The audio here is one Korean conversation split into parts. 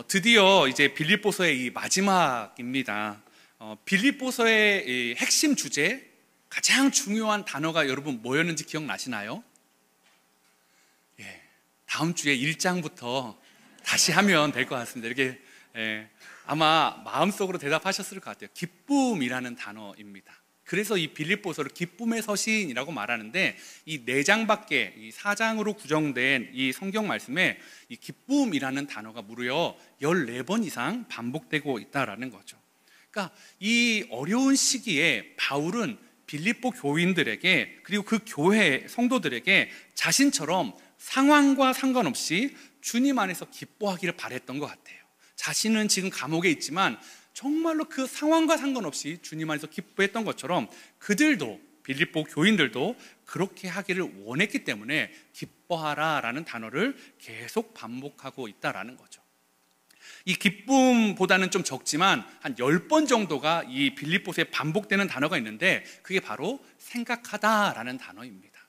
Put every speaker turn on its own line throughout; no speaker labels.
드디어 이제 빌립보서의 이 마지막입니다. 빌립보서의 이 핵심 주제, 가장 중요한 단어가 여러분 뭐였는지 기억나시나요? 예, 다음 주에 1장부터 다시 하면 될 것 같습니다. 이렇게 아마 마음속으로 대답하셨을 것 같아요. 기쁨이라는 단어입니다. 그래서 이 빌립보서를 기쁨의 서신이라고 말하는데, 이 4장밖에, 이 4장으로 구성된 이 성경 말씀에 이 기쁨이라는 단어가 무려 14번 이상 반복되고 있다라는 거죠. 그러니까 이 어려운 시기에 바울은 빌립보 교인들에게, 그리고 그 교회 성도들에게 자신처럼 상황과 상관없이 주님 안에서 기뻐하기를 바랬던 것 같아요. 자신은 지금 감옥에 있지만 정말로 그 상황과 상관없이 주님 안에서 기뻐했던 것처럼 그들도, 빌립보 교인들도 그렇게 하기를 원했기 때문에 기뻐하라 라는 단어를 계속 반복하고 있다라는 거죠. 이 기쁨보다는 좀 적지만 한 10번 정도가 이 빌립보서에 반복되는 단어가 있는데, 그게 바로 생각하다라는 단어입니다.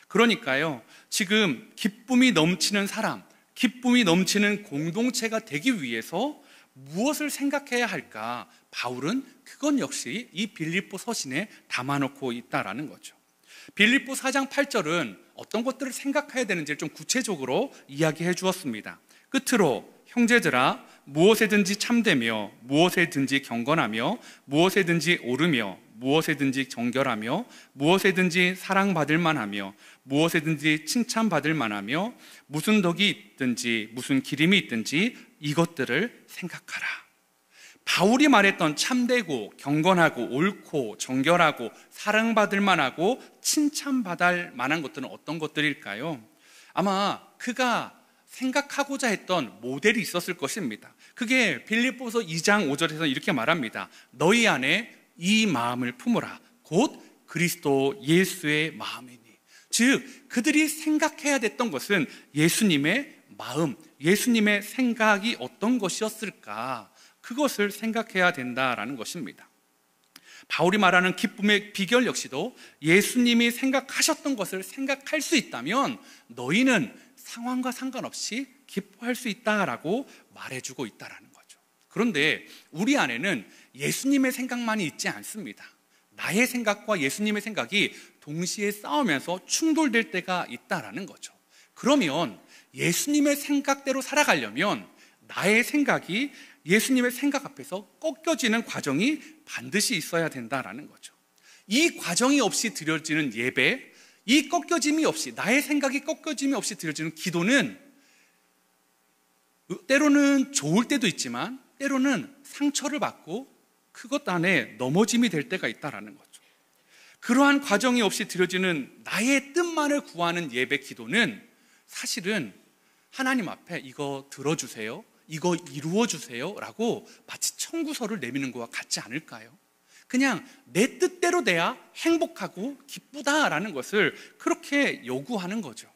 그러니까요, 지금 기쁨이 넘치는 사람, 기쁨이 넘치는 공동체가 되기 위해서 무엇을 생각해야 할까? 바울은 그건 역시 이 빌립보 서신에 담아놓고 있다라는 거죠. 빌립보 4장 8절은 어떤 것들을 생각해야 되는지를 좀 구체적으로 이야기해 주었습니다. 끝으로 형제들아, 무엇에든지 참되며 무엇에든지 경건하며 무엇에든지 옳으며 무엇에든지 정결하며 무엇에든지 사랑받을 만하며 무엇에든지 칭찬받을 만하며 무슨 덕이 있든지 무슨 기림이 있든지 이것들을 생각하라. 바울이 말했던 참되고 경건하고 옳고 정결하고 사랑받을 만하고 칭찬받을 만한 것들은 어떤 것들일까요? 아마 그가 생각하고자 했던 모델이 있었을 것입니다. 그게 빌립보서 2장 5절에서 이렇게 말합니다. 너희 안에 이 마음을 품으라. 곧 그리스도 예수의 마음이니. 즉 그들이 생각해야 됐던 것은 예수님의 마음, 예수님의 생각이 어떤 것이었을까, 그것을 생각해야 된다라는 것입니다. 바울이 말하는 기쁨의 비결 역시도 예수님이 생각하셨던 것을 생각할 수 있다면 너희는 상황과 상관없이 기뻐할 수 있다라고 말해주고 있다라는 거죠. 그런데 우리 안에는 예수님의 생각만이 있지 않습니다. 나의 생각과 예수님의 생각이 동시에 싸우면서 충돌될 때가 있다라는 거죠. 그러면 예수님의 생각대로 살아가려면 나의 생각이 예수님의 생각 앞에서 꺾여지는 과정이 반드시 있어야 된다라는 거죠. 이 과정이 없이 드려지는 예배, 이 꺾여짐이 없이, 나의 생각이 꺾여짐이 없이 드려지는 기도는 때로는 좋을 때도 있지만 때로는 상처를 받고 그것 안에 넘어짐이 될 때가 있다라는 거죠. 그러한 과정이 없이 드려지는 나의 뜻만을 구하는 예배 기도는 사실은 하나님 앞에 이거 들어주세요, 이거 이루어주세요 라고 마치 청구서를 내미는 것과 같지 않을까요? 그냥 내 뜻대로 돼야 행복하고 기쁘다라는 것을 그렇게 요구하는 거죠.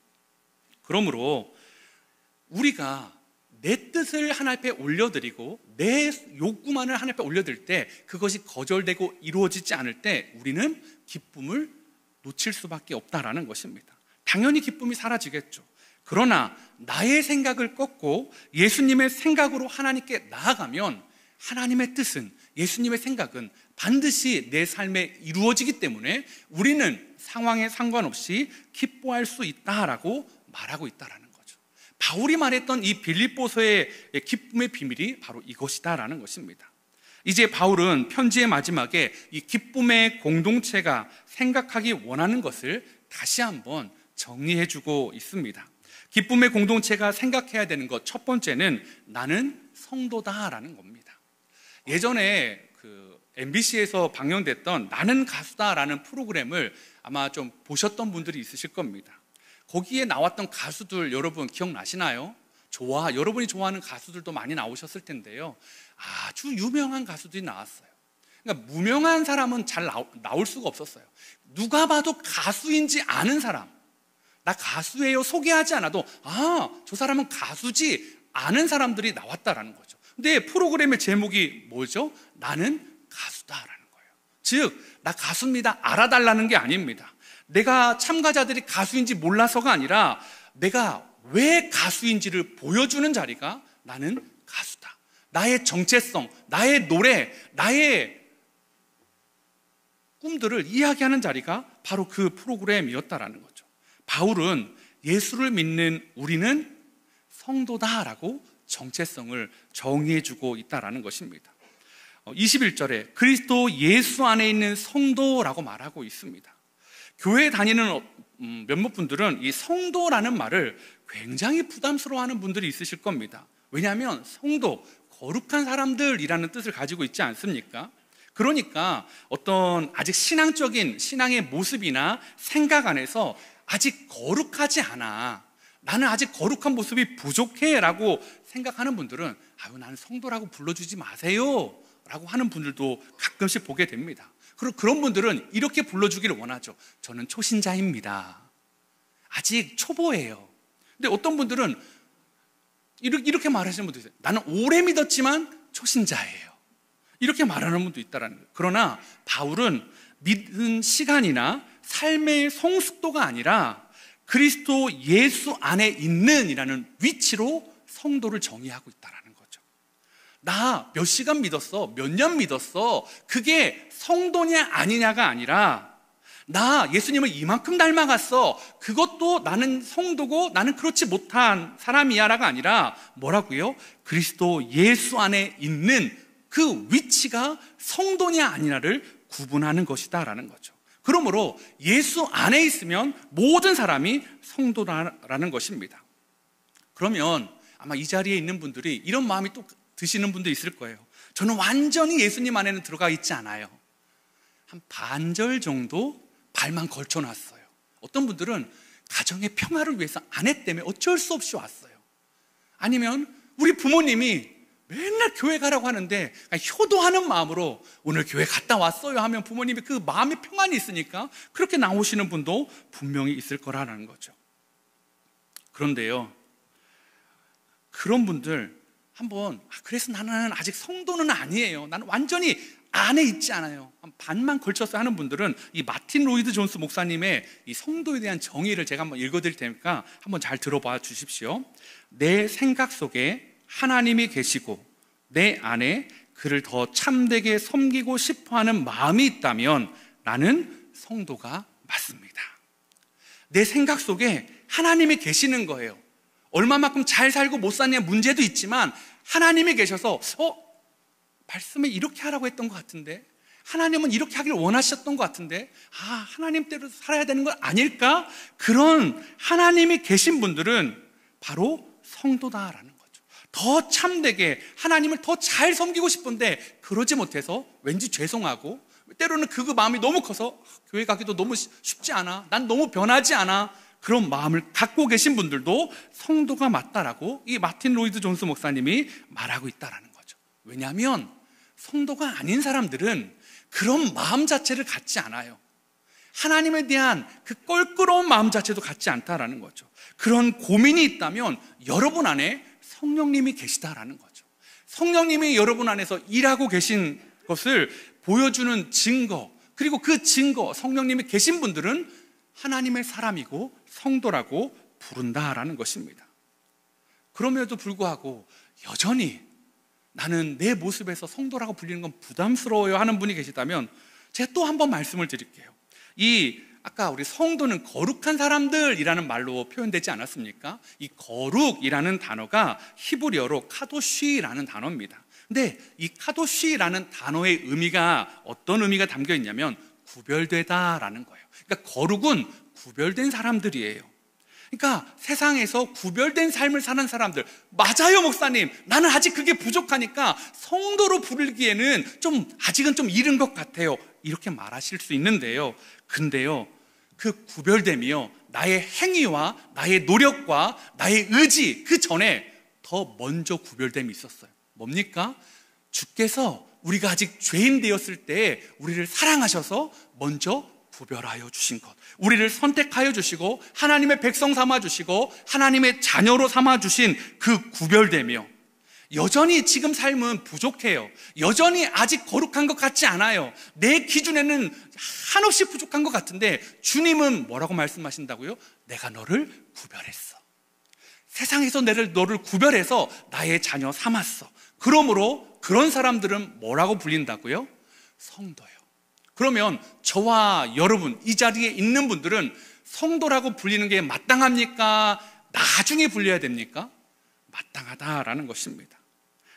그러므로 우리가 내 뜻을 하나님 앞에 올려드리고 내 욕구만을 하나님 앞에 올려드릴 때 그것이 거절되고 이루어지지 않을 때 우리는 기쁨을 놓칠 수밖에 없다라는 것입니다. 당연히 기쁨이 사라지겠죠. 그러나 나의 생각을 꺾고 예수님의 생각으로 하나님께 나아가면 하나님의 뜻은, 예수님의 생각은 반드시 내 삶에 이루어지기 때문에 우리는 상황에 상관없이 기뻐할 수 있다라고 말하고 있다라는 거죠. 바울이 말했던 이 빌립보서의 기쁨의 비밀이 바로 이것이다라는 것입니다. 이제 바울은 편지의 마지막에 이 기쁨의 공동체가 생각하기 원하는 것을 다시 한번 정리해주고 있습니다. 기쁨의 공동체가 생각해야 되는 것, 첫 번째는 나는 성도다라는 겁니다. 예전에 MBC에서 방영됐던 나는 가수다라는 프로그램을 아마 좀 보셨던 분들이 있으실 겁니다. 거기에 나왔던 가수들 여러분 기억나시나요? 여러분이 좋아하는 가수들도 많이 나오셨을 텐데요. 아주 유명한 가수들이 나왔어요. 그러니까 무명한 사람은 잘 나올 수가 없었어요. 누가 봐도 가수인지 아는 사람, 나 가수예요 소개하지 않아도 저 사람은 가수지 아는 사람들이 나왔다라는 거죠. 근데 프로그램의 제목이 뭐죠? 나는 가수다라는 거예요. 즉, 나 가수입니다 알아달라는 게 아닙니다. 내가 참가자들이 가수인지 몰라서가 아니라 내가 왜 가수인지를 보여주는 자리가 나는 가수다. 나의 정체성, 나의 노래, 나의 꿈들을 이야기하는 자리가 바로 그 프로그램이었다라는 거죠. 바울은 예수를 믿는 우리는 성도다라고 정체성을 정의해주고 있다라는 것입니다. 21절에 그리스도 예수 안에 있는 성도라고 말하고 있습니다. 교회에 다니는 몇몇 분들은 이 성도라는 말을 굉장히 부담스러워하는 분들이 있으실 겁니다. 왜냐하면 성도, 거룩한 사람들이라는 뜻을 가지고 있지 않습니까? 그러니까 어떤 아직 신앙적인 신앙의 모습이나 생각 안에서 아직 거룩하지 않아, 나는 아직 거룩한 모습이 부족해 라고 생각하는 분들은 아유, 나는 성도라고 불러주지 마세요 라고 하는 분들도 가끔씩 보게 됩니다. 그리고 그런 분들은 이렇게 불러주기를 원하죠. 저는 초신자입니다. 아직 초보예요. 근데 어떤 분들은 이렇게 말하시는 분도 있어요. 나는 오래 믿었지만 초신자예요. 이렇게 말하는 분도 있다라는 거예요. 그러나 바울은 믿은 시간이나 삶의 성숙도가 아니라 그리스도 예수 안에 있는 이라는 위치로 성도를 정의하고 있다라는 거죠. 나 몇 시간 믿었어, 몇 년 믿었어, 그게 성도냐 아니냐가 아니라 나 예수님을 이만큼 닮아갔어, 그것도 나는 성도고 나는 그렇지 못한 사람이야라가 아니라 뭐라고요? 그리스도 예수 안에 있는 그 위치가 성도냐 아니냐를 구분하는 것이다라는 거죠. 그러므로 예수 안에 있으면 모든 사람이 성도라는 것입니다. 그러면 아마 이 자리에 있는 분들이 이런 마음이 또 드시는 분도 있을 거예요. 저는 완전히 예수님 안에는 들어가 있지 않아요. 한 반절 정도 발만 걸쳐놨어요. 어떤 분들은 가정의 평화를 위해서 아내 때문에 어쩔 수 없이 왔어요. 아니면 우리 부모님이 맨날 교회 가라고 하는데 효도하는 마음으로 오늘 교회 갔다 왔어요 하면 부모님이 그 마음의 평안이 있으니까 그렇게 나오시는 분도 분명히 있을 거라는 거죠. 그런데요, 그런 분들 한번 그래서 나는 아직 성도는 아니에요, 나는 완전히 안에 있지 않아요, 한 반만 걸쳐서 하는 분들은 이 마틴 로이드 존스 목사님의 이 성도에 대한 정의를 제가 한번 읽어드릴 테니까 한번 잘 들어봐 주십시오. 내 생각 속에 하나님이 계시고 내 안에 그를 더 참되게 섬기고 싶어하는 마음이 있다면 나는 성도가 맞습니다. 내 생각 속에 하나님이 계시는 거예요. 얼마만큼 잘 살고 못 사냐 문제도 있지만 하나님이 계셔서 말씀에 이렇게 하라고 했던 것 같은데, 하나님은 이렇게 하기를 원하셨던 것 같은데, 하나님대로 살아야 되는 건 아닐까? 그런 하나님이 계신 분들은 바로 성도다라는 거죠. 더 참되게 하나님을 더 잘 섬기고 싶은데 그러지 못해서 왠지 죄송하고, 때로는 그 마음이 너무 커서 교회 가기도 너무 쉽지 않아, 난 너무 변하지 않아, 그런 마음을 갖고 계신 분들도 성도가 맞다라고 이 마틴 로이드 존스 목사님이 말하고 있다라는 거죠. 왜냐하면 성도가 아닌 사람들은 그런 마음 자체를 갖지 않아요. 하나님에 대한 그 껄끄러운 마음 자체도 갖지 않다라는 거죠. 그런 고민이 있다면 여러분 안에 성령님이 계시다라는 거죠. 성령님이 여러분 안에서 일하고 계신 것을 보여주는 증거, 그리고 그 증거, 성령님이 계신 분들은 하나님의 사람이고 성도라고 부른다라는 것입니다. 그럼에도 불구하고 여전히 나는 내 모습에서 성도라고 불리는 건 부담스러워요 하는 분이 계시다면 제가 또 한 번 말씀을 드릴게요. 아까 우리 성도는 거룩한 사람들이라는 말로 표현되지 않았습니까? 이 거룩이라는 단어가 히브리어로 카도쉬라는 단어입니다. 근데 이 카도쉬라는 단어의 의미가 어떤 의미가 담겨 있냐면 구별되다라는 거예요. 그러니까 거룩은 구별된 사람들이에요. 그러니까 세상에서 구별된 삶을 사는 사람들, 맞아요 목사님, 나는 아직 그게 부족하니까 성도로 부르기에는 아직은 좀 이른 것 같아요, 이렇게 말하실 수 있는데요, 근데요 그 구별됨이요 나의 행위와 나의 노력과 나의 의지 그 전에 더 먼저 구별됨이 있었어요. 뭡니까? 주께서 우리가 아직 죄인 되었을 때 우리를 사랑하셔서 먼저 구별하여 주신 것, 우리를 선택하여 주시고 하나님의 백성 삼아 주시고 하나님의 자녀로 삼아 주신 그 구별되며, 여전히 지금 삶은 부족해요. 여전히 아직 거룩한 것 같지 않아요. 내 기준에는 한없이 부족한 것 같은데 주님은 뭐라고 말씀하신다고요? 내가 너를 구별했어. 세상에서 너를 구별해서 나의 자녀 삼았어. 그러므로 그런 사람들은 뭐라고 불린다고요? 성도요. 그러면 저와 여러분, 이 자리에 있는 분들은 성도라고 불리는 게 마땅합니까? 나중에 불려야 됩니까? 마땅하다라는 것입니다.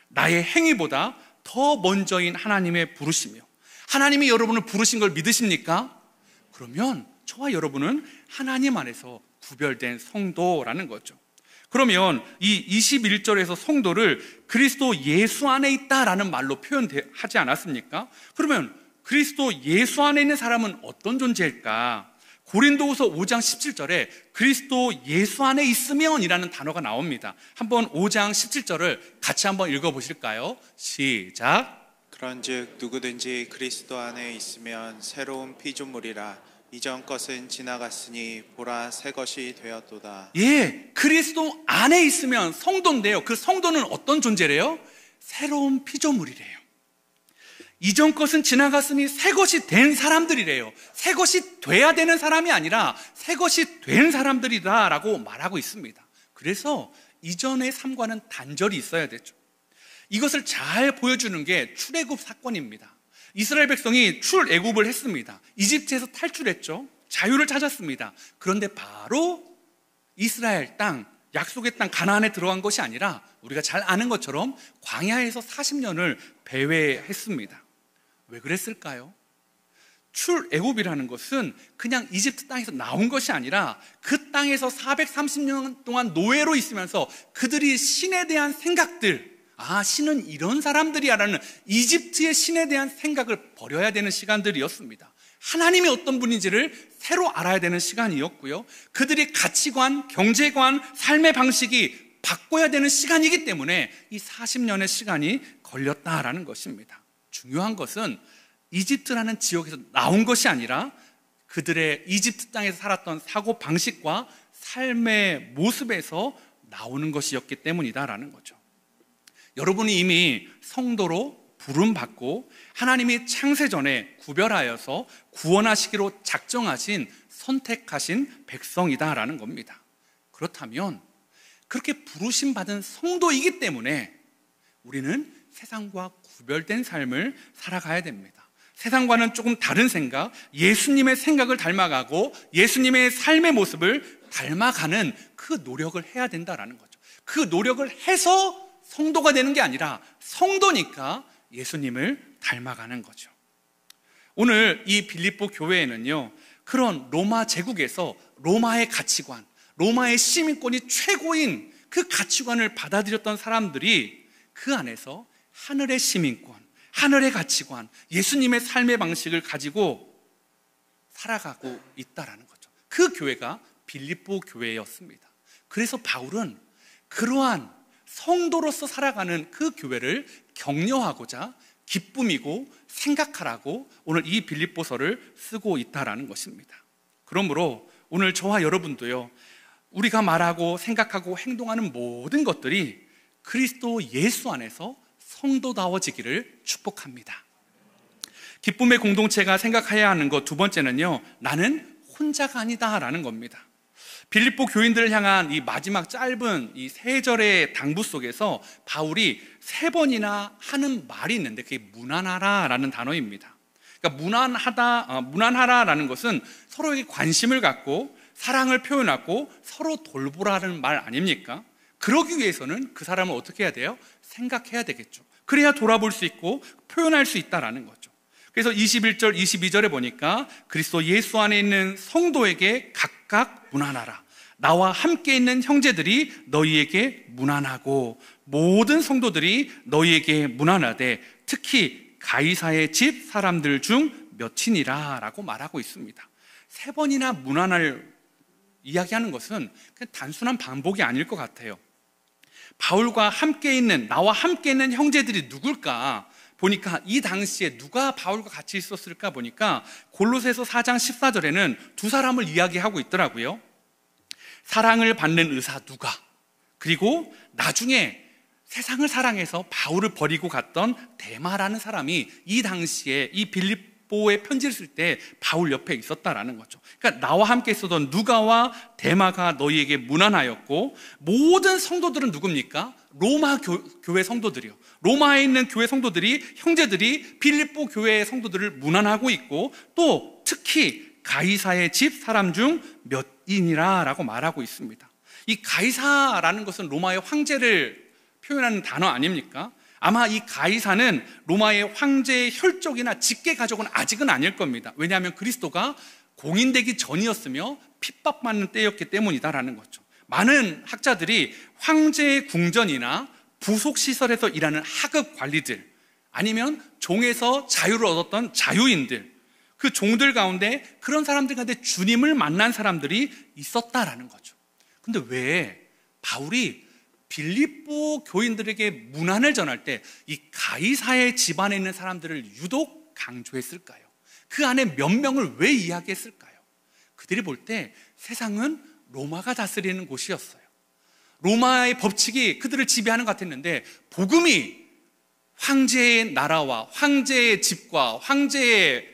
나의 행위보다 더 먼저인 하나님의 부르심이요, 하나님이 여러분을 부르신 걸 믿으십니까? 그러면 저와 여러분은 하나님 안에서 구별된 성도라는 거죠. 그러면 이 21절에서 성도를 그리스도 예수 안에 있다라는 말로 표현하지 않았습니까? 그러면 그리스도 예수 안에 있는 사람은 어떤 존재일까? 고린도후서 5장 17절에 그리스도 예수 안에 있으면 이라는 단어가 나옵니다. 한번 5장 17절을 같이 한번 읽어보실까요? 시작.
그런즉 누구든지 그리스도 안에 있으면 새로운 피조물이라. 이전 것은 지나갔으니 보라 새 것이 되었도다.
예, 그리스도 안에 있으면 성도인데요, 그 성도는 어떤 존재래요? 새로운 피조물이래요. 이전 것은 지나갔으니 새 것이 된 사람들이래요. 새 것이 돼야 되는 사람이 아니라 새 것이 된 사람들이다 라고 말하고 있습니다. 그래서 이전의 삶과는 단절이 있어야 되죠. 이것을 잘 보여주는 게 출애굽 사건입니다. 이스라엘 백성이 출애굽을 했습니다. 이집트에서 탈출했죠. 자유를 찾았습니다. 그런데 바로 이스라엘 땅, 약속의 땅 가나안에 들어간 것이 아니라 우리가 잘 아는 것처럼 광야에서 40년을 배회했습니다. 왜 그랬을까요? 출애굽이라는 것은 그냥 이집트 땅에서 나온 것이 아니라 그 땅에서 430년 동안 노예로 있으면서 그들이 신에 대한 생각들, 신은 이런 사람들이야라는 이집트의 신에 대한 생각을 버려야 되는 시간들이었습니다. 하나님이 어떤 분인지를 새로 알아야 되는 시간이었고요, 그들이 가치관, 경제관, 삶의 방식이 바꿔야 되는 시간이기 때문에 이 40년의 시간이 걸렸다라는 것입니다. 중요한 것은 이집트라는 지역에서 나온 것이 아니라 그들의 이집트 땅에서 살았던 사고 방식과 삶의 모습에서 나오는 것이었기 때문이다라는 거죠. 여러분이 이미 성도로 부름받고 하나님이 창세전에 구별하여서 구원하시기로 작정하신, 선택하신 백성이다라는 겁니다. 그렇다면 그렇게 부르심받은 성도이기 때문에 우리는 세상과 구별된 삶을 살아가야 됩니다. 세상과는 조금 다른 생각, 예수님의 생각을 닮아가고 예수님의 삶의 모습을 닮아가는 그 노력을 해야 된다라는 거죠. 그 노력을 해서 성도가 되는 게 아니라 성도니까 예수님을 닮아가는 거죠. 오늘 이 빌립보 교회에는요, 그런 로마 제국에서 로마의 가치관, 로마의 시민권이 최고인 그 가치관을 받아들였던 사람들이 그 안에서 하늘의 시민권, 하늘의 가치관, 예수님의 삶의 방식을 가지고 살아가고 있다라는 거죠. 그 교회가 빌립보 교회였습니다. 그래서 바울은 그러한 성도로서 살아가는 그 교회를 격려하고자 기쁨이고 생각하라고 오늘 이 빌립보서를 쓰고 있다라는 것입니다. 그러므로 오늘 저와 여러분도요, 우리가 말하고 생각하고 행동하는 모든 것들이 그리스도 예수 안에서 성도다워지기를 축복합니다. 기쁨의 공동체가 생각해야 하는 것 두 번째는요, 나는 혼자가 아니다라는 겁니다. 빌립보 교인들을 향한 이 마지막 짧은 이 3절의 당부 속에서 바울이 3번이나 하는 말이 있는데 그게 무난하라라는 단어입니다. 그러니까 무난하라라는 것은 서로에게 관심을 갖고 사랑을 표현하고 서로 돌보라는 말 아닙니까? 그러기 위해서는 그 사람을 어떻게 해야 돼요? 생각해야 되겠죠. 그래야 돌아볼 수 있고 표현할 수 있다라는 거죠. 그래서 21절, 22절에 보니까 그리스도 예수 안에 있는 성도에게 각각 문안하라. 나와 함께 있는 형제들이 너희에게 문안하고 모든 성도들이 너희에게 문안하되 특히 가이사의 집 사람들 중 몇이니라 라고 말하고 있습니다. 3번이나 문안을 이야기하는 것은 그냥 단순한 반복이 아닐 것 같아요. 바울과 함께 있는, 나와 함께 있는 형제들이 누굴까 보니까 이 당시에 누가 바울과 같이 있었을까 보니까 골로새서 4장 14절에는 두 사람을 이야기하고 있더라고요. 사랑을 받는 의사 누가, 그리고 나중에 세상을 사랑해서 바울을 버리고 갔던 데마라는 사람이 이 당시에 이 빌립보 족보에 편지를 쓸 때 바울 옆에 있었다라는 거죠. 그러니까 나와 함께 있었던 누가와 데마가 너희에게 문안하였고, 모든 성도들은 누굽니까? 로마 교회 성도들이요. 로마에 있는 교회 성도들이, 형제들이 빌립보 교회의 성도들을 문안하고 있고, 또 특히 가이사의 집 사람 중 몇인이라 라고 말하고 있습니다. 이 가이사라는 것은 로마의 황제를 표현하는 단어 아닙니까? 아마 이 가이사는 로마의 황제의 혈족이나 직계 가족은 아직은 아닐 겁니다. 왜냐하면 그리스도가 공인되기 전이었으며 핍박받는 때였기 때문이다라는 거죠. 많은 학자들이 황제의 궁전이나 부속시설에서 일하는 하급 관리들, 아니면 종에서 자유를 얻었던 자유인들, 그 종들 가운데 그런 사람들 가운데 주님을 만난 사람들이 있었다라는 거죠. 근데 왜 바울이 빌립보 교인들에게 문안을 전할 때 이 가이사의 집안에 있는 사람들을 유독 강조했을까요? 그 안에 몇 명을 왜 이야기했을까요? 그들이 볼 때 세상은 로마가 다스리는 곳이었어요. 로마의 법칙이 그들을 지배하는 것 같았는데, 복음이 황제의 나라와 황제의 집과 황제의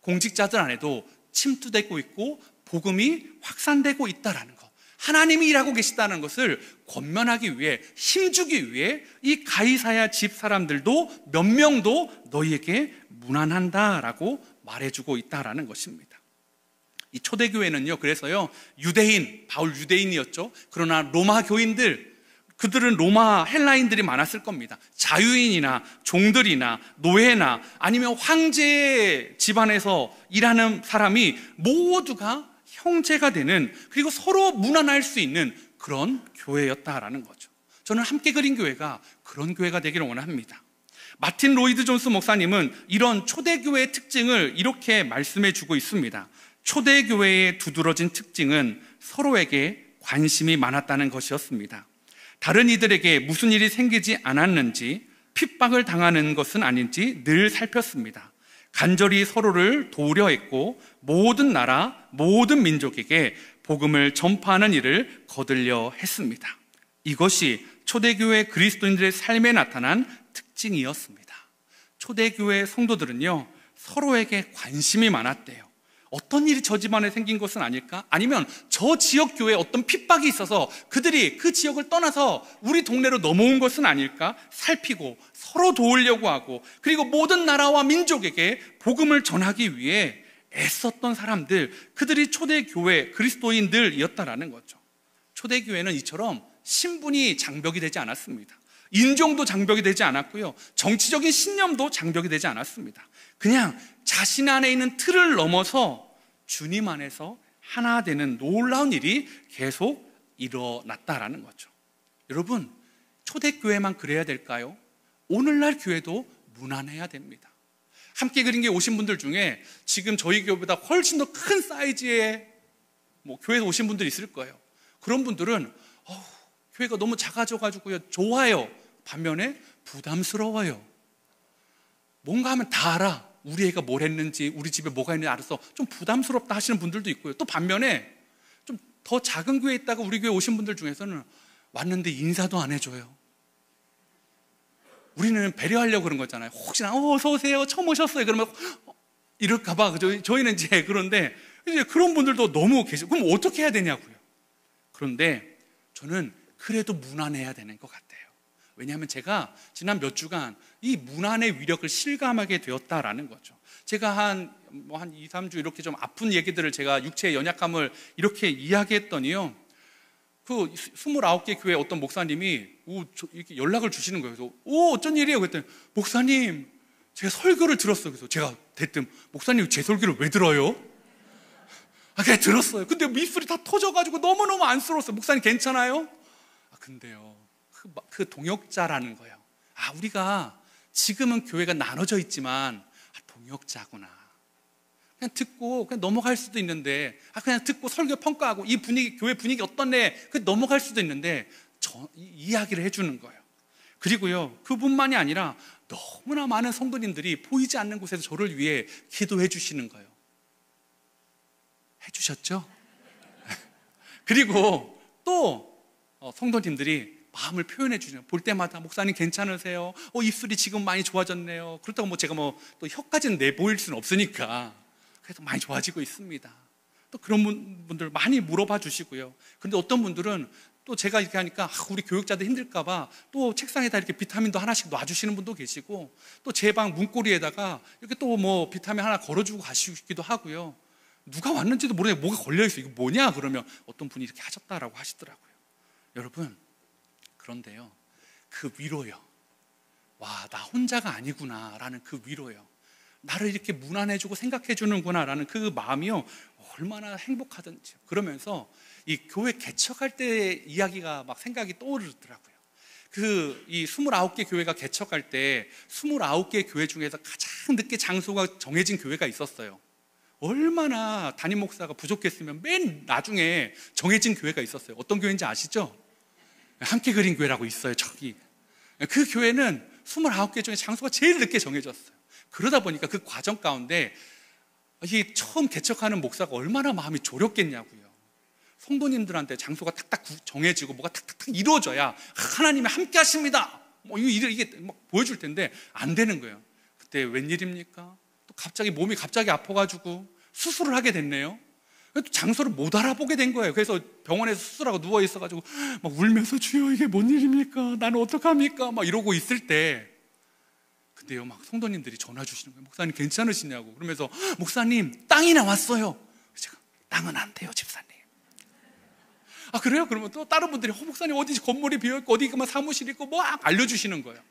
공직자들 안에도 침투되고 있고 복음이 확산되고 있다는 것, 하나님이 일하고 계시다는 것을 권면하기 위해, 힘주기 위해 이 가이사야 집 사람들도 몇 명도 너희에게 문안한다라고 말해주고 있다라는 것입니다. 이 초대교회는요, 그래서요, 유대인, 바울 유대인이었죠. 그러나 로마 교인들, 그들은 로마 헬라인들이 많았을 겁니다. 자유인이나 종들이나 노예나 아니면 황제 집안에서 일하는 사람이 모두가 형제가 되는, 그리고 서로 문안할 수 있는 그런 교회였다라는 거죠. 저는 함께 그린 교회가 그런 교회가 되기를 원합니다. 마틴 로이드 존스 목사님은 이런 초대교회의 특징을 이렇게 말씀해 주고 있습니다. 초대교회의 두드러진 특징은 서로에게 관심이 많았다는 것이었습니다. 다른 이들에게 무슨 일이 생기지 않았는지, 핍박을 당하는 것은 아닌지 늘 살폈습니다. 간절히 서로를 도우려 했고, 모든 나라, 모든 민족에게 복음을 전파하는 일을 거들려 했습니다. 이것이 초대교회 그리스도인들의 삶에 나타난 특징이었습니다. 초대교회 성도들은요, 서로에게 관심이 많았대요. 어떤 일이 저 집안에 생긴 것은 아닐까? 아니면 저 지역 교회에 어떤 핍박이 있어서 그들이 그 지역을 떠나서 우리 동네로 넘어온 것은 아닐까? 살피고 서로 도우려고 하고, 그리고 모든 나라와 민족에게 복음을 전하기 위해 애썼던 사람들, 그들이 초대교회 그리스도인들이었다라는 거죠. 초대교회는 이처럼 신분이 장벽이 되지 않았습니다. 인종도 장벽이 되지 않았고요, 정치적인 신념도 장벽이 되지 않았습니다. 그냥 자신 안에 있는 틀을 넘어서 주님 안에서 하나 되는 놀라운 일이 계속 일어났다라는 거죠. 여러분, 초대교회만 그래야 될까요? 오늘날 교회도 무난해야 됩니다. 함께 그린 게 오신 분들 중에 지금 저희 교회보다 훨씬 더 큰 사이즈의 교회에서 오신 분들이 있을 거예요. 그런 분들은 교회가 너무 작아져가지고요, 좋아요. 반면에 부담스러워요. 뭔가 하면 다 알아. 우리 애가 뭘 했는지, 우리 집에 뭐가 있는지 알아서 좀 부담스럽다 하시는 분들도 있고요. 또 반면에 좀 더 작은 교회에 있다가 우리 교회 오신 분들 중에서는 왔는데 인사도 안 해줘요. 우리는 배려하려고 그런 거잖아요. 혹시나 어서 오세요, 처음 오셨어요 그러면 이럴까봐. 저희는 이제 그런데 이제 그런 분들도 너무 계시고, 그럼 어떻게 해야 되냐고요. 그런데 저는 그래도 무난해야 되는 것 같아요. 왜냐하면 제가 지난 몇 주간 이 문안의 위력을 실감하게 되었다라는 거죠. 제가 한 2, 3주 이렇게 좀 아픈 얘기들을, 제가 육체의 연약함을 이렇게 이야기했더니요, 그 29개 교회 어떤 목사님이 이렇게 연락을 주시는 거예요. 그래서 어쩐 일이에요? 그랬더니 목사님, 제가 설교를 들었어요. 그래서 제가 대뜸, 목사님 제 설교를 왜 들어요? 그냥 들었어요. 근데 입술이 다 터져가지고 너무너무 안쓰러웠어요. 목사님 괜찮아요? 근데요, 그 동역자라는 거예요. 우리가 지금은 교회가 나눠져 있지만 동역자구나. 그냥 듣고 그냥 넘어갈 수도 있는데, 그냥 듣고 설교 평가하고 이 분위기, 교회 분위기 어떻네, 넘어갈 수도 있는데 이야기를 해주는 거예요. 그리고요, 그뿐만이 아니라 너무나 많은 성도님들이 보이지 않는 곳에서 저를 위해 기도해 주시는 거예요. 해주셨죠? 그리고 또 성도님들이 마음을 표현해 주시는, 볼 때마다 목사님 괜찮으세요? 입술이 지금 많이 좋아졌네요. 그렇다고 제가 또 혀까지는 내보일 수는 없으니까 그래도 많이 좋아지고 있습니다. 또 그런 분들 많이 물어봐 주시고요. 그런데 어떤 분들은 또 제가 이렇게 하니까 우리 교육자들 힘들까봐 또 책상에다 이렇게 비타민도 하나씩 놔주시는 분도 계시고, 또 제 방 문고리에다가 이렇게 또 비타민 하나 걸어주고 가시기도 하고요. 누가 왔는지도 모르겠는데 뭐가 걸려있어. 이거 뭐냐? 그러면 어떤 분이 이렇게 하셨다라고 하시더라고요. 여러분, 그런데요, 그 위로요, 와, 나 혼자가 아니구나 라는 그 위로요, 나를 이렇게 문안해주고 생각해주는구나 라는 그 마음이요, 얼마나 행복하든지. 그러면서 이 교회 개척할 때 이야기가 막 생각이 떠오르더라고요. 이 29개 교회가 개척할 때 29개 교회 중에서 가장 늦게 장소가 정해진 교회가 있었어요. 얼마나 담임 목사가 부족했으면 맨 나중에 정해진 교회가 있었어요. 어떤 교회인지 아시죠? 함께 그린 교회라고 있어요. 저기 그 교회는 29개 중에 장소가 제일 늦게 정해졌어요. 그러다 보니까 그 과정 가운데 이 처음 개척하는 목사가 얼마나 마음이 졸였겠냐고요. 성도님들한테 장소가 탁탁 정해지고 뭐가 탁탁탁 이루어져야 하나님이 함께 하십니다, 이게 막 보여줄 텐데 안 되는 거예요. 그때 웬일입니까? 또 몸이 갑자기 아파가지고 수술을 하게 됐네요. 또 장소를 못 알아보게 된 거예요. 그래서 병원에서 수술하고 누워 있어가지고 막 울면서, 주여 이게 뭔 일입니까? 나는 어떡합니까? 막 이러고 있을 때, 근데요, 막 성도님들이 전화 주시는 거예요. 목사님 괜찮으시냐고. 그러면서 목사님 땅이 나왔어요. 제가 땅은 안 돼요, 집사님. 그래요? 그러면 또 다른 분들이 목사님 어디 건물이 비어있고 어디 그만 사무실 있고 막 알려주시는 거예요.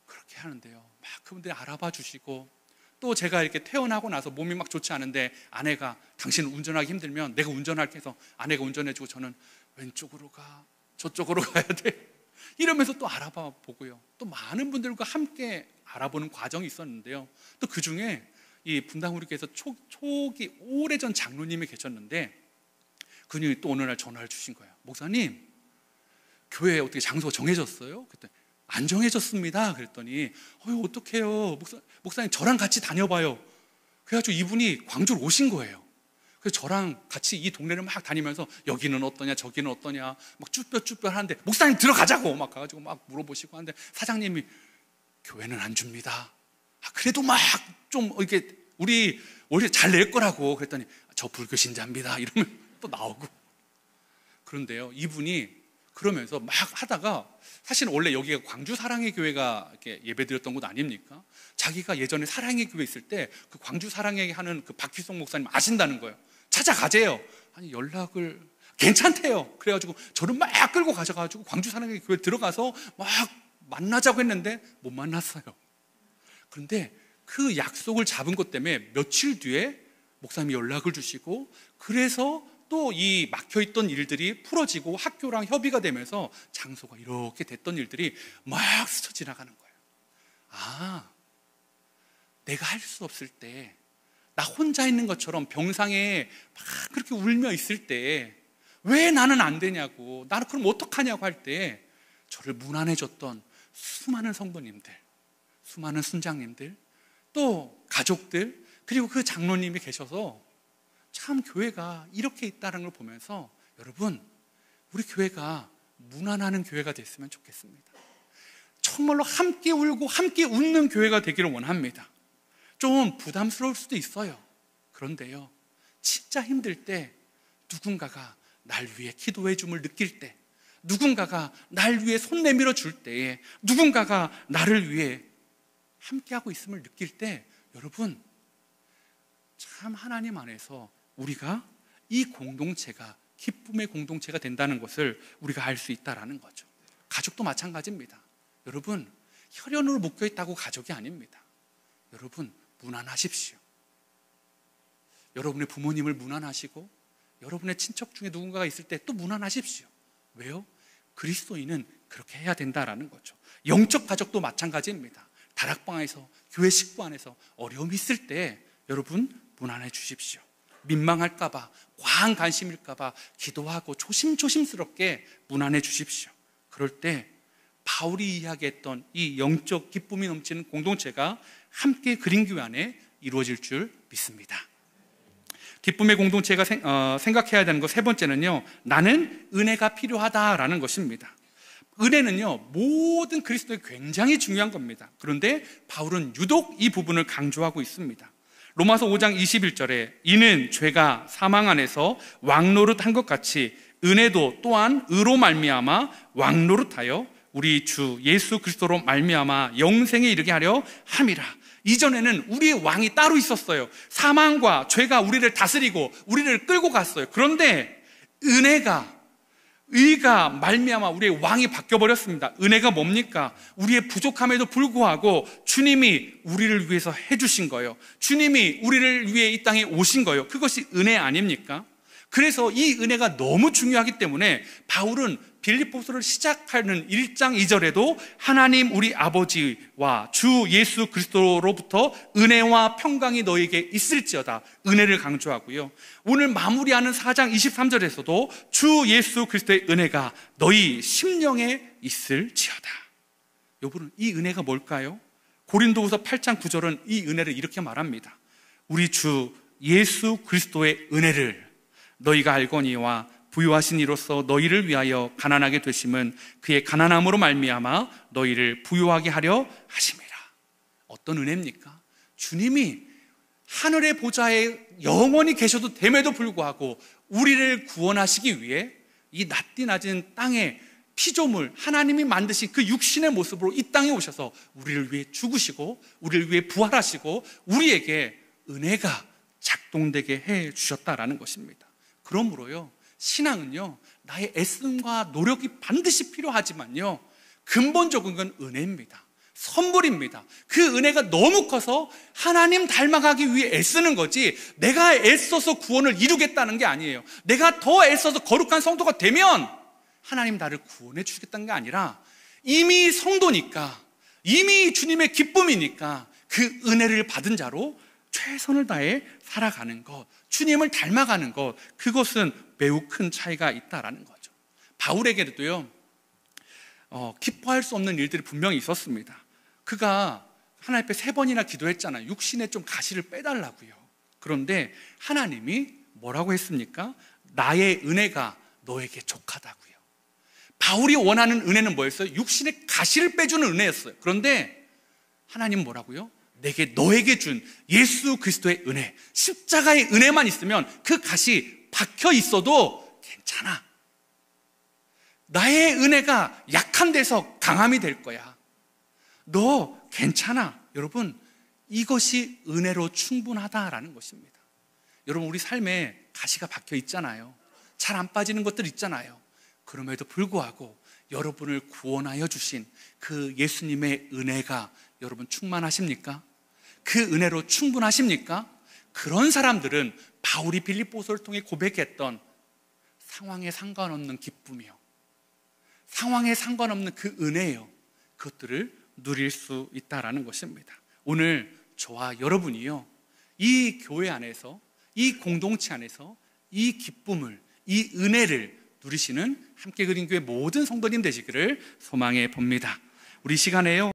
그렇게 하는데요, 막 그분들이 알아봐 주시고, 또 제가 이렇게 퇴원하고 나서 몸이 막 좋지 않은데 아내가 당신은 운전하기 힘들면 내가 운전할게 해서 아내가 운전해주고 저는 왼쪽으로 가, 저쪽으로 가야 돼 이러면서 또 알아봐 보고요. 또 많은 분들과 함께 알아보는 과정이 있었는데요. 또 그 중에 이 분당우리교회에서 초기 오래전 장로님이 계셨는데, 그분이 또 어느 날 전화를 주신 거예요. 목사님, 교회에 어떻게 장소가 정해졌어요? 그랬더니 안 정해졌습니다. 그랬더니 어떡해요, 목사님 저랑 같이 다녀봐요. 그래가지고 이분이 광주로 오신 거예요. 그래서 저랑 같이 이 동네를 막 다니면서 여기는 어떠냐 저기는 어떠냐 막 쭈뼛쭈뼛 하는데, 목사님 들어가자고 막 가가지고 막 물어보시고 하는데, 사장님이 교회는 안 줍니다. 그래도 막 좀 이렇게 우리 원래 잘 낼 거라고. 그랬더니 저 불교 신자입니다 이러면 또 나오고. 그런데요, 이분이 그러면서 막 하다가, 사실은 원래 여기가 광주 사랑의 교회가 이렇게 예배드렸던 곳 아닙니까? 자기가 예전에 사랑의 교회 있을 때 그 광주 사랑의 하는 그 박휘송 목사님 아신다는 거예요. 찾아가재요. 아니 연락을 괜찮대요. 그래가지고 저를 막 끌고 가셔가지고 광주 사랑의 교회 들어가서 막 만나자고 했는데 못 만났어요. 그런데 그 약속을 잡은 것 때문에 며칠 뒤에 목사님이 연락을 주시고, 그래서 또 이 막혀있던 일들이 풀어지고 학교랑 협의가 되면서 장소가 이렇게 됐던 일들이 막 스쳐 지나가는 거예요. 내가 할 수 없을 때, 나 혼자 있는 것처럼 병상에 막 그렇게 울며 있을 때 왜 나는 안 되냐고, 나는 그럼 어떡하냐고 할 때 저를 문안해줬던 수많은 성도님들, 수많은 순장님들, 또 가족들, 그리고 그 장로님이 계셔서 참 교회가 이렇게 있다는 걸 보면서, 여러분, 우리 교회가 문안하는 교회가 됐으면 좋겠습니다. 정말로 함께 울고 함께 웃는 교회가 되기를 원합니다. 좀 부담스러울 수도 있어요. 그런데요, 진짜 힘들 때 누군가가 날 위해 기도해 줌을 느낄 때, 누군가가 날 위해 손 내밀어 줄 때에, 누군가가 나를 위해 함께하고 있음을 느낄 때, 여러분, 참 하나님 안에서 우리가 이 공동체가 기쁨의 공동체가 된다는 것을 우리가 알 수 있다는 거죠. 가족도 마찬가지입니다. 여러분, 혈연으로 묶여있다고 가족이 아닙니다. 여러분, 문안하십시오. 여러분의 부모님을 문안하시고, 여러분의 친척 중에 누군가가 있을 때 또 문안하십시오. 왜요? 그리스도인은 그렇게 해야 된다는 거죠. 영적 가족도 마찬가지입니다. 다락방 안에서, 교회 식구 안에서 어려움이 있을 때 여러분 문안해 주십시오. 민망할까봐, 과한 관심일까봐 기도하고 조심스럽게 문안해 주십시오. 그럴 때 바울이 이야기했던 이 영적 기쁨이 넘치는 공동체가 함께 그린 교회 안에 이루어질 줄 믿습니다. 기쁨의 공동체가 생각해야 되는 것 세 번째는요, 나는 은혜가 필요하다라는 것입니다. 은혜는요, 모든 그리스도에 굉장히 중요한 겁니다. 그런데 바울은 유독 이 부분을 강조하고 있습니다. 로마서 5장 21절에 이는 죄가 사망 안에서 왕노릇한 것 같이 은혜도 또한 의로 말미암아 왕노릇하여 우리 주 예수 그리스도로 말미암아 영생에 이르게 하려 함이라. 이전에는 우리의 왕이 따로 있었어요. 사망과 죄가 우리를 다스리고 우리를 끌고 갔어요. 그런데 의가 말미암아 우리의 왕이 바뀌어버렸습니다. 은혜가 뭡니까? 우리의 부족함에도 불구하고 주님이 우리를 위해서 해주신 거예요. 주님이 우리를 위해 이 땅에 오신 거예요. 그것이 은혜 아닙니까? 그래서 이 은혜가 너무 중요하기 때문에 바울은 빌립보서를 시작하는 1장 2절에도 하나님 우리 아버지와 주 예수 그리스도로부터 은혜와 평강이 너에게 있을지어다, 은혜를 강조하고요. 오늘 마무리하는 4장 23절에서도 주 예수 그리스도의 은혜가 너희 심령에 있을지어다. 여러분, 이 은혜가 뭘까요? 고린도후서 8장 9절은 이 은혜를 이렇게 말합니다. 우리 주 예수 그리스도의 은혜를 너희가 알거니와 부유하신 이로써 너희를 위하여 가난하게 되심은 그의 가난함으로 말미암아 너희를 부유하게 하려 하심이라. 어떤 은혜입니까? 주님이 하늘의 보좌에 영원히 계셔도 됨에도 불구하고 우리를 구원하시기 위해 이 낮디 낮은 땅에 피조물, 하나님이 만드신 그 육신의 모습으로 이 땅에 오셔서 우리를 위해 죽으시고 우리를 위해 부활하시고 우리에게 은혜가 작동되게 해 주셨다라는 것입니다. 그러므로요, 신앙은요, 나의 애씀과 노력이 반드시 필요하지만요, 근본적인 건 은혜입니다. 선물입니다. 그 은혜가 너무 커서 하나님 닮아가기 위해 애쓰는 거지, 내가 애써서 구원을 이루겠다는 게 아니에요. 내가 더 애써서 거룩한 성도가 되면 하나님 나를 구원해 주시겠다는 게 아니라 이미 성도니까, 이미 주님의 기쁨이니까 그 은혜를 받은 자로 최선을 다해 살아가는 것, 주님을 닮아가는 것, 그것은 매우 큰 차이가 있다라는 거죠. 바울에게도요, 기뻐할 수 없는 일들이 분명히 있었습니다. 그가 하나님 앞에 3번이나 기도했잖아요. 육신에 좀 가시를 빼달라고요. 그런데 하나님이 뭐라고 했습니까? 나의 은혜가 너에게 족하다고요. 바울이 원하는 은혜는 뭐였어요? 육신에 가시를 빼주는 은혜였어요. 그런데 하나님은 뭐라고요? 너에게 준 예수 그리스도의 은혜, 십자가의 은혜만 있으면 그 가시 박혀 있어도 괜찮아. 나의 은혜가 약한 데서 강함이 될 거야. 너 괜찮아. 여러분, 이것이 은혜로 충분하다라는 것입니다. 여러분, 우리 삶에 가시가 박혀 있잖아요. 잘 안 빠지는 것들 있잖아요. 그럼에도 불구하고 여러분을 구원하여 주신 그 예수님의 은혜가 여러분 충만하십니까? 그 은혜로 충분하십니까? 그런 사람들은 바울이 빌립보서를 통해 고백했던 상황에 상관없는 기쁨이요, 상황에 상관없는 그 은혜요, 그것들을 누릴 수 있다라는 것입니다. 오늘 저와 여러분이요, 이 교회 안에서, 이 공동체 안에서 이 기쁨을, 이 은혜를 누리시는 함께 그린 교회 모든 성도님 되시기를 소망해 봅니다. 우리 시간에요,